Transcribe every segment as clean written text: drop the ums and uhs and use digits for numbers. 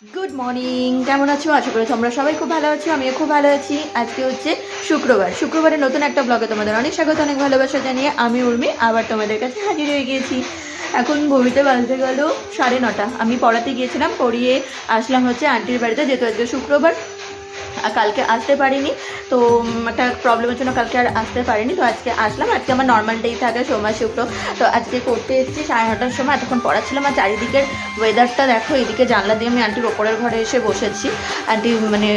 Good morning, কেমন আছো? আশা করি তোমরা সবাই খুব ভালো আছো, আমিও খুব ভালো আছি। আজকে হচ্ছে শুক্রবারের নতুন একটা ব্লগে তোমাদের অনেক স্বাগত, অনেক ভালোবাসা জানিয়ে আমি উর্মি আবার তোমাদের কাছে হাজির হয়ে গিয়েছি। এখন ঘড়িতে বাজতে গেল 9:30। আমি পড়াতে গিয়েছিলাম, পড়িয়ে আসলাম হচ্ছে আন্টির বাড়িতে, যেহেতু আজকে শুক্রবার আর কালকে আসতে পারিনি। তো একটা প্রবলেমের জন্য কালকে আর আসতে পারিনি। তো আজকে আসলাম। আজকে আমার নর্মাল ডেই থাকে, সোমবার শুক্র। তো আজকে করতে এসেছি 9:30টার সময়। এতক্ষণ পড়াচ্ছিলাম। আর চারিদিকের ওয়েদারটা দেখো। এদিকে জানলা দিয়ে আমি আন্টির ওপরের ঘরে এসে বসেছি। আন্টি মানে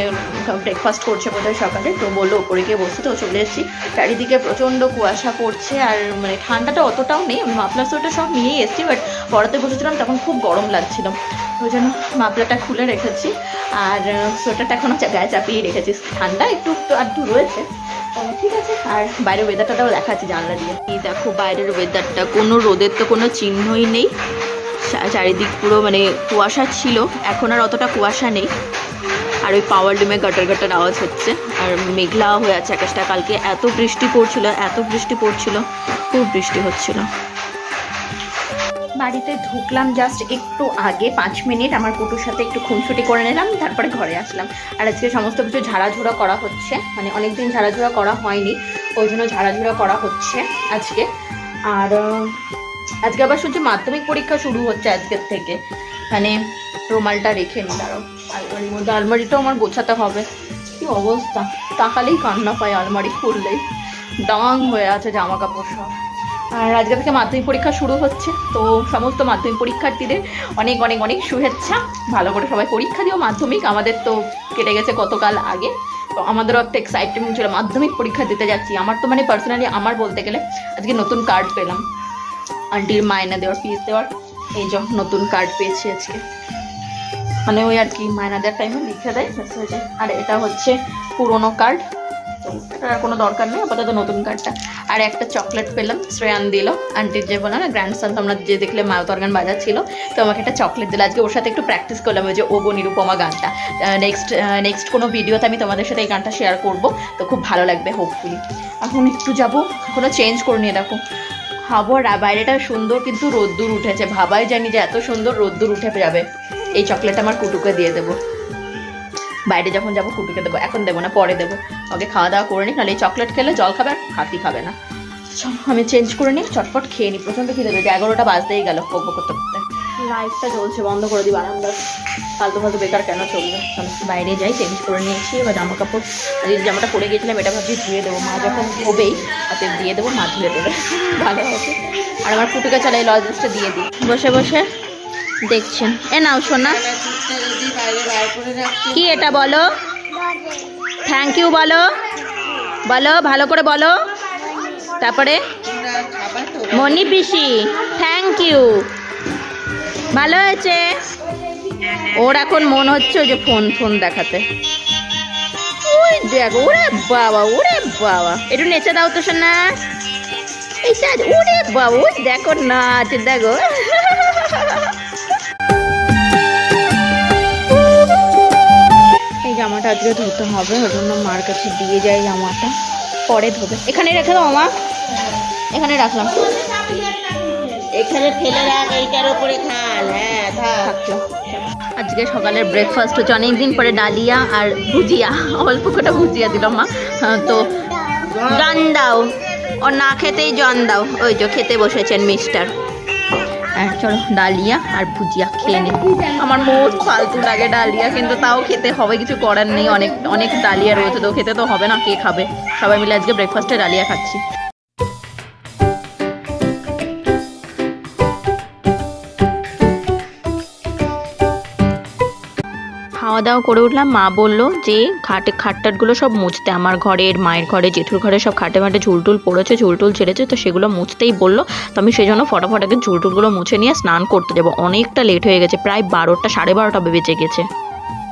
ব্রেকফাস্ট করছে বোধহয় সকালে, তো বললো ওপরে গিয়ে বসতে, তো চলে এসেছি। চারিদিকে প্রচণ্ড কুয়াশা পড়ছে, আর মানে ঠান্ডাটা অতটাও নেই। আমি মাফলার সোয়েটার সব নিয়েই এসেছি, বাট পড়াতে বসেছিলাম তখন খুব গরম লাগছিল, ওই জন্য মাফলারটা খুলে রেখেছি। আর সোয়েটারটা এখনও গায়ে চাপিয়ে রেখেছি। ঠান্ডা একটু আধটু রয়েছে, ঠিক আছে। আর বাইরের ওয়েদারটাও দেখাচ্ছি জানলা দিয়ে। এই দেখো বাইরের ওয়েদারটা, কোনো রোদের তো কোনো চিহ্নই নেই। চারিদিক পুরো মানে কুয়াশা ছিল, এখন আর অতটা কুয়াশা নেই। আর ওই পাওয়ার লুমে গাটার আওয়াজ হচ্ছে, আর মেঘলা হয়ে আছে আকাশটা। কালকে এত বৃষ্টি পড়ছিল, খুব বৃষ্টি হচ্ছিল। বাড়িতে ঢুকলাম জাস্ট একটু আগে, 5 মিনিট আমার কুটুর সাথে একটু খুনসুটি করে নিলাম, তারপরে ঘরে আসলাম। আর আজকে সমস্ত কিছু ঝাড়াঝুড়া করা হচ্ছে, মানে অনেকদিন ঝাড়াঝুড়া করা হয়নি, ওই জন্য ঝাড়াঝুড়া করা হচ্ছে আজকে। আর আজকে আবার শুনছি মাধ্যমিক পরীক্ষা শুরু হচ্ছে আজকের থেকে। মানে রুমালটা রেখে নি, দাঁড়াও আলমারির মধ্যে, আলমারিটাও আমার গোছাতে হবে। কি অবস্থা, তাকালেই কান্না পায়, আলমারি খুললেই ডাং হয়ে আছে জামা কাপড় সব। আর আজকে থেকে মাধ্যমিক পরীক্ষা শুরু হচ্ছে, তো সমস্ত মাধ্যমিক পরীক্ষার্থীদের অনেক অনেক অনেক শুভেচ্ছা। ভালো করে সবাই পরীক্ষা দিও মাধ্যমিক। আমাদের তো কেটে গেছে গতকাল আগে, তো আমাদেরও একটা এক্সাইটমেন্ট ছিল, মাধ্যমিক পরীক্ষা দিতে যাচ্ছি। আমার তো মানে পার্সোনালি আমার বলতে গেলে আজকে নতুন কার্ড পেলাম, আন্টির মায়না দেওয়ার, ফিস দেওয়ার, এই যে নতুন কার্ড পেয়েছি আজকে। মানে ওই আর কি মায়না দেওয়ার টাইমে লিখে দেয়। আর এটা হচ্ছে পুরোনো কার্ড, আর কোনো দরকার নেই আপাতত নতুন কার্ডটা। আর একটা চকলেট পেলাম, শ্রেয়ান দিল, আন্টির যে বললাম না গ্র্যান্ডসন, তোমরা যে দেখলে মায়ুত অর্গান বাজাচ্ছিল, তো আমাকে একটা চকলেট দিল। আজকে ওর সাথে একটু প্র্যাকটিস করলাম ওই যে ওগো নিরুপমা গানটা। নেক্সট কোনো ভিডিওতে আমি তোমাদের সাথে এই গানটা শেয়ার করব, তো খুব ভালো লাগবে হোপফুলি। এখন একটু যাবো, এখনও চেঞ্জ করে নিয়ে দেখো খবর। বাইরেটা সুন্দর কিন্তু রোদ্দুর উঠেছে, ভাবাই জানি যে এত সুন্দর রোদ্দুর উঠে যাবে। এই চকলেট আমার কুটুকে দিয়ে দেবো, বাইরে যখন যাবো কুটুকে দেবো, এখন দেবো না, পরে দেবো। ওকে খাওয়া দাওয়া করে নিই, নাহলে এই চকলেট খেলে জল খাবে আর ভাতই খাবে না। আমি চেঞ্জ করে নিই, চটপট খেয়ে নিই। প্রচণ্ড খিদে পেয়েছে, 11টা বাজতেই গেল বকবক করতে করতে। লাইটটা জ্বলছে, বন্ধ করে দিই বারান্দার, ফালতু বেকার কেন চলবে। বাইরে যাই, চেঞ্জ করে নিয়েছি। এবার জামা কাপড়, যে জামাটা পরে গেছিলাম এটা ভাবছি ধুয়ে দেবো, মা যখন হবেই হাতে দিয়ে দেবো, মা ধুয়ে দেবে, ভালো হবে। আর আমার কুটুকে চলে এই লজেন্সটা দিয়ে দিই। বসে বসে দেখছেন, এ নাও শোনা, কি এটা বলো, থ্যাংক ইউ বলো, বলো ভালো করে বলো। তারপরে মনি পিসি থ্যাংক ইউ, ভালো হয়েছে। ওর এখন মন হচ্ছে ওই যে ফোন দেখাতে। ওই দেখো, ওরে বাবা একটু নেচে দাও তো শোনা, এইটা ওরে বাবা, ওই দেখো নাচ, দেখো। এই জামাটা আজকে ধুতে হবে, ওর জন্য মার কাছে দিয়ে যাই, জামাটা পরে ধোবে। এখানে রেখে দাও মা, এখানে রাখলাম, এখানে ফেলে রাখ, এইটার উপরে খাল। হ্যাঁ থাকলো। আজকে সকালের ব্রেকফাস্ট হচ্ছে অনেকদিন পরে ডালিয়া আর ভুজিয়া, অল্প কটা ভুজিয়া দিল মা। তো জন দাও, ও না খেতেই জন দাও, ওই যে খেতে বসেছেন মিস্টার। হ্যাঁ চলো, ডালিয়া আর ভুজিয়া খেয়ে নিই। আমার মোট ফালতু লাগে ডালিয়া, কিন্তু তাও খেতে হবে, কিছু করার নেই। অনেক অনেক ডালিয়া রয়েছে, তো খেতে তো হবে না, কে খাবে। সবাই মিলে আজকে ব্রেকফাস্টে ডালিয়া খাচ্ছি। খাওয়া দাওয়া করে উঠলাম, মা বললো যে খাটটাটগুলো সব মুছতে, আমার ঘরের, মায়ের ঘরে, জেঠুর ঘরে সব খাটে মাটে ঝুলটুল পড়েছে, ঝুলটুল ছেড়েছে, তো সেগুলো মুছতেই বললো। তো আমি সেই জন্য ফটাফট আগে ঝুলটুলগুলো মুছে নিয়ে স্নান করতে যাবো। অনেকটা লেট হয়ে গেছে, প্রায় 12টা 12:30 বেজে গেছে।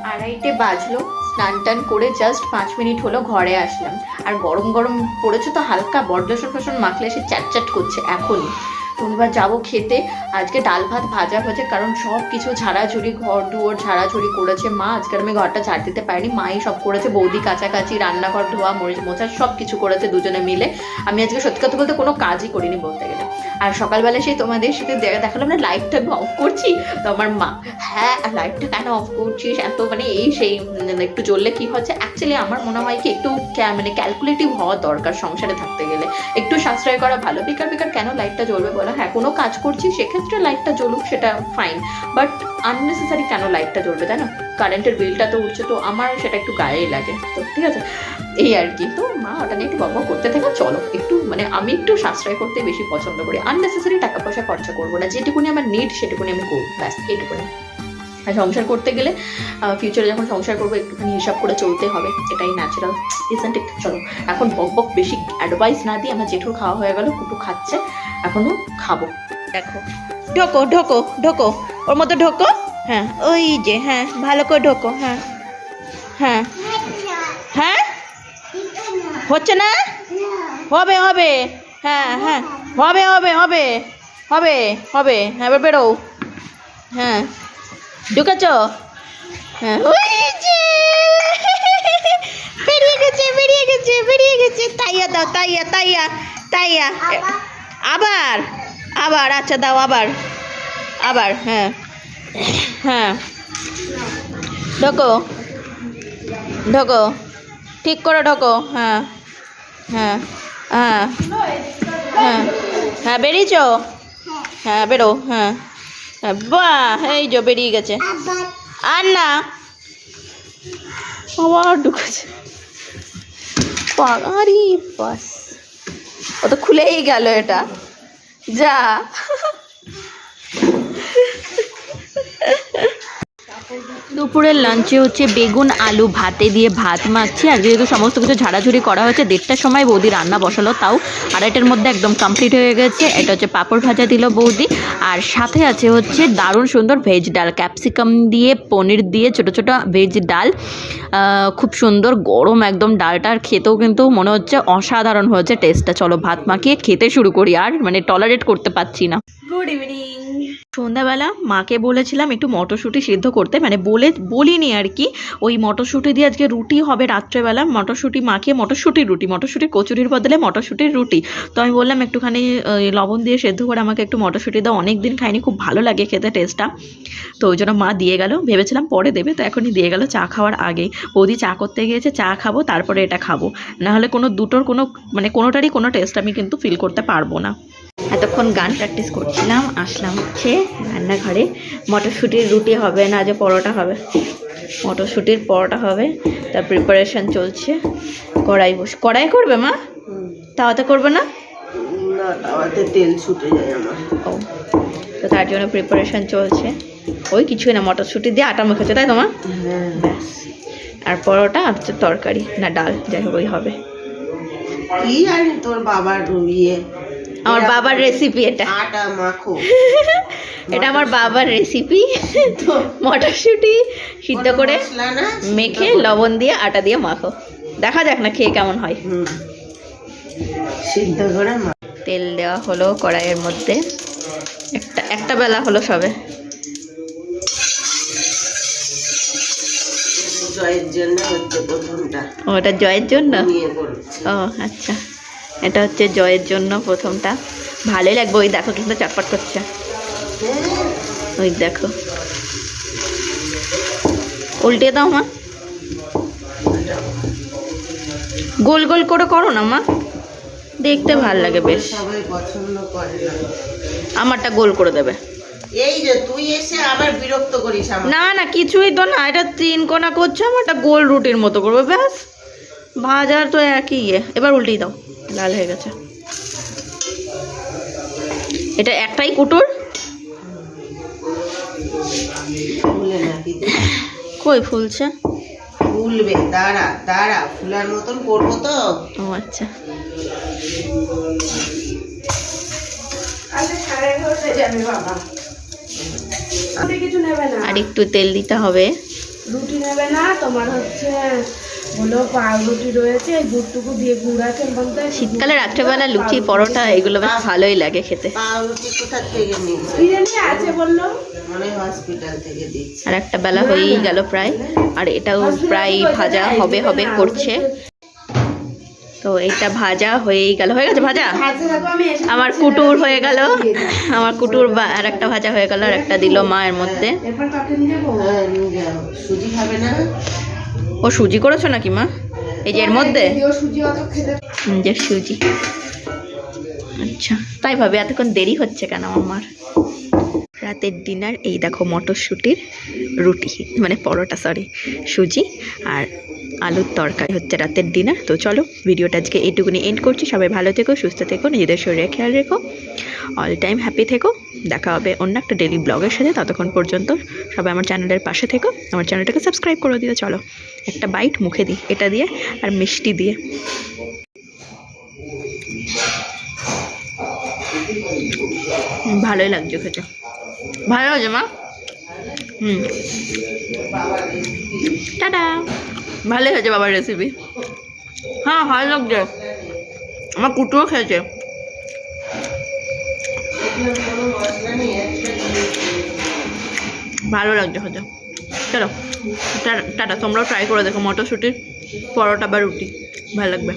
2:30 বাজলো, স্নান টান করে জাস্ট 5 মিনিট হলো ঘরে আসলাম। আর গরম গরম পড়েছে তো হালকা, বরদর্শন ফসন মাখলে সে চ্যাট করছে এখনই। তো এবার যাবো খেতে। আজকে ডাল ভাত ভাজা হয়েছে, কারণ সব কিছু ঝাড়াঝুড়ি, ঘর দুয়ার ঝাড়াঝুড়ি করেছে মা। আজকে আমি ঘরটা ঝাড় দিতে পারিনি, মাই সব করেছে। বৌদি কাছাকাছি, রান্নাঘর ধোয়া, মরিচ মোছা সব কিছু করেছে দুজনে মিলে। আমি আজকে সত্যি কথা বলতে কোনো কাজই করিনি বলতে গেলে। আর সকালবেলা সেই তোমাদের সাথে দেখালাম না লাইটটা আমি অফ করছি, তো আমার মা, হ্যাঁ লাইটটা কেন অফ করছিস এত, মানে এই সেই একটু জ্বললে কি হচ্ছে। অ্যাকচুয়ালি আমার মনে হয় কি একটু মানে ক্যালকুলেটিভ হওয়া দরকার সংসারে থাকতে গেলে, একটু সাশ্রয় করা ভালো। বেকার বেকার কেন লাইটটা জ্বলবে বলো? হ্যাঁ কোনো কাজ করছি সেক্ষেত্রে লাইটটা জ্বলুক, সেটা ফাইন, বাট আননেসেসারি কেন লাইটটা জ্বলবে, তাই না? কারেন্টের বিলটা তো উঠছে, তো আমার সেটা একটু গায়েই লাগে। তো ঠিক আছে, এই আর কি। তো মা ওটা নিয়ে একটু বকবক করতে থাকে, চলো একটু মানে আমি একটু সাশ্রয় করতে বেশি পছন্দ করি, আননেসেসারি টাকা পয়সা খরচা করবো না, যেটুকুনি আমার নিড সেটুকুনি আমি করবো, ব্যাস এইটুকুনি। আর সংসার করতে গেলে ফিউচারে যখন সংসার করবো একটুখানি হিসাব করে চলতে হবে, এটাই ন্যাচারাল, ইজন্ট ইট? চলো এখন বক বেশি অ্যাডভাইস না দিই, আমার জেঠুর খাওয়া হয়ে গেল, কুটু খাচ্ছে, এখনো খাবো। দেখো ঢোকো ঢোকো ঢোকো, ওর মধ্যে ঢোকো, হ্যাঁ ওই যে, হ্যাঁ ভালো করে ঢোকো, হ্যাঁ হ্যাঁ হ্যাঁ, হচ্ছে না, হবে হবে, হ্যাঁ হ্যাঁ হবে হবে হবে হবে হবে, হ্যাঁ এবার বেরো, হ্যাঁ ঢুকেছ, হ্যাঁ ওই যে বেরিয়ে গেছে বেরিয়ে গেছে বেরিয়ে গেছে, তাইয়া দাও, তাইয়া তাইয়া তাইয়া, আবার আবার, আচ্ছা দাও আবার আবার, হ্যাঁ হ্যাঁ ঢোকো ঢোকো, ঠিক করে ঢোকো, হ্যাঁ হ্যাঁ হ্যাঁ হ্যাঁ হ্যাঁ বেরিয়েছ, হ্যাঁ বেরো, হ্যাঁ হ্যাঁ বাহ, এই যে বেরিয়ে গেছে, আর না আবার ঢুকেছে, আরে বাস ও তো খুলেই গেল, এটা যা। দুপুরের লাঞ্চে হচ্ছে বেগুন আলু ভাতে দিয়ে ভাত মাখছি। আর যেহেতু সমস্ত কিছু ঝাড়াঝুড়ি করা হয়েছে, 1:30টার সময় বৌদি রান্না বসালো, তাও 2:30টার মধ্যে একদম কমপ্লিট হয়ে গেছে। এটা হচ্ছে পাঁপড় ভাজা দিল বৌদি, আর সাথে আছে হচ্ছে দারুণ সুন্দর ভেজ ডাল, ক্যাপসিকাম দিয়ে পনির দিয়ে ছোটো ছোটো ভেজ ডাল, খুব সুন্দর গরম একদম ডালটা, আর খেতেও কিন্তু মনে হচ্ছে অসাধারণ হয়েছে টেস্টটা। চলো ভাত মাখিয়ে খেতে শুরু করি, আর মানে টলারেট করতে পারছি না। Good evening. সন্ধ্যাবেলা মাকে বলেছিলাম একটু মটরশুঁটি সিদ্ধ করতে, মানে বলিনি আর কি, ওই মটরশুঁটি দিয়ে আজকে রুটি হবে রাত্রেবেলা, মটরশুঁটি মাখিয়ে মটরশুঁটির রুটি, মটরশুঁটির কচুরির বদলে মটরশুঁটির রুটি। তো আমি বললাম একটুখানি লবণ দিয়ে সেদ্ধ করে আমাকে একটু মটরশুঁটি দাও, অনেক দিন খাইনি, খুব ভালো লাগে খেতে টেস্টটা। তো ওই জন্য মা দিয়ে গেল, ভেবেছিলাম পরে দেবে, তো এখনই দিয়ে গেল চা খাওয়ার আগেই। বৌদি চা করতে গিয়েছে, চা খাবো তারপরে এটা খাবো, নাহলে দুটোর মানে কোনোটারই কোনো টেস্ট আমি কিন্তু ফিল করতে পারবো না। এতক্ষণ গান প্র্যাকটিস করছিলাম, আসলাম হচ্ছে রান্নাঘরে। মটরশুঁটির রুটি হবে না, যে পরোটা হবে, মটরশুঁটির পরোটা হবে, তার প্রিপারেশন চলছে। কড়াই করবে মা? তাওয়াতে করবে না? না, তাওয়াতে তেল ছুটে যায় আমার। ও, তো তার জন্য প্রিপারেশন চলছে। ওই কিছুই না, মটরশুঁটি দিয়ে আটা মেখেছে তাই তোমার? হ্যাঁ ব্যাস। আর পরোটা আর হচ্ছে তরকারি না ডাল, যাই হোক ওই হবে। কি জানি তোর বাবার ইয়ে, আমার বাবার রেসিপি এটা, আটা মাখো। এটা আমার বাবার রেসিপি, মটরশুঁটি সিদ্ধ করে মেখে লবণ দিয়ে আটা দিয়ে মাখো, দেখা যাক না খেয়ে কেমন হয়। সিদ্ধ করে তেল দেওয়া হলো কড়াইয়ের মধ্যে, একটা বেলা হলো সবে। জয়ের জন্য হচ্ছে প্রথমটা। ও, এটা জয়ের জন্য? ও আচ্ছা, এটা হচ্ছে জয়ের জন্য প্রথমটা। ভালোই লাগবে, ওই দেখো কিন্তু চটপট করছে, ওই দেখো। উল্টে দাও মা, গোল গোল করে করো না মা, দেখতে ভালো লাগে বেশ। সবাই পছন্দ করে না, আমারটা গোল করে দেবে। এই যে তুই এসে আবার বিরক্ত করিস আমাকে। না না কিছুই তো না, এটা 3 কোনা করছে, আমারটা গোল রুটির মতো করবে, ব্যাস। ভাজার তো একই ইয়ে। এবার উল্টেই দাও, লাল হয়ে গেছে। এটা একটাই কুটুর, ফুলে নাকি? কই ফুলছে? ফুলবে, দাঁড়া দাঁড়া, ফুলার মতন করবো তো। ও আচ্ছা, কিছু নেবে না, আর একটু তেল দিতে হবে। রুটি নেবে না, তোমার হচ্ছে বললো পাউরুটি রয়েছে এই গুড়টুকু দিয়ে গুড় আছে বলতে শীতকালে রাত্রেবেলা লুচি পরোটা এগুলো বেশ ভালোই লাগে খেতে। পাউরুটি কোথা থেকে নিব? বিরিয়ানি আছে বললো। মনে হয় হসপিটাল থেকে দিচ্ছে। আর একটা বেলা হয়েই গেল প্রায়, আর এটাও প্রায় ভাজা হবে হবে করছে। তো এটা ভাজা হয়েই গেল, হয়ে গেছে ভাজা। আমার কুটুর হয়ে গেল, আমার কুটুর আর একটা ভাজা হয়ে গেল, আর একটা দিল মা এর মধ্যে। এরপর কাকে নিয়ে যাবো? হ্যাঁ, নিয়ে যাও। সুজি খাবে না? ও সুজি করেছো নাকি মা? এই যে এর মধ্যে ও সুজি অত খেতে যে সুজি। আচ্ছা তাই ভাবে এতক্ষণ দেরি হচ্ছে কেন আমার। রাতের ডিনার এই দেখো, মটরশুঁটির রুটি মানে পরোটা, সরি সুজি আর আলুর তরকারি হচ্ছে রাতের ডিনার। তো চলো ভিডিওটা আজকে এইটুকুনি এন্ড করছি। সবাই ভালো থেকো, সুস্থ থেকো, নিজেদের শরীরে খেয়াল রেখো, অল টাইম হ্যাপি থেকো। দেখা হবে অন্য একটা ডেলি ব্লগের সাথে। ততক্ষণ পর্যন্ত সবাই আমার চ্যানেলের পাশে থেকো, আমার চ্যানেলটাকে সাবস্ক্রাইব করে দিও। চলো একটা বাইট মুখে দিই এটা দিয়ে আর মিষ্টি দিয়ে। ভালোই লাগছে খেতে, ভালো লাগছে মা। টাটা। ভালোই হয়েছে বাবার রেসিপি। হ্যাঁ ভালো লাগছে, আমার কুটুও খেয়েছে। ভালো লাগছে খেতে। চলো টাটা, তোমরাও ট্রাই করে দেখো মটরশুঁটির পরোটা বা রুটি, ভালো লাগবে।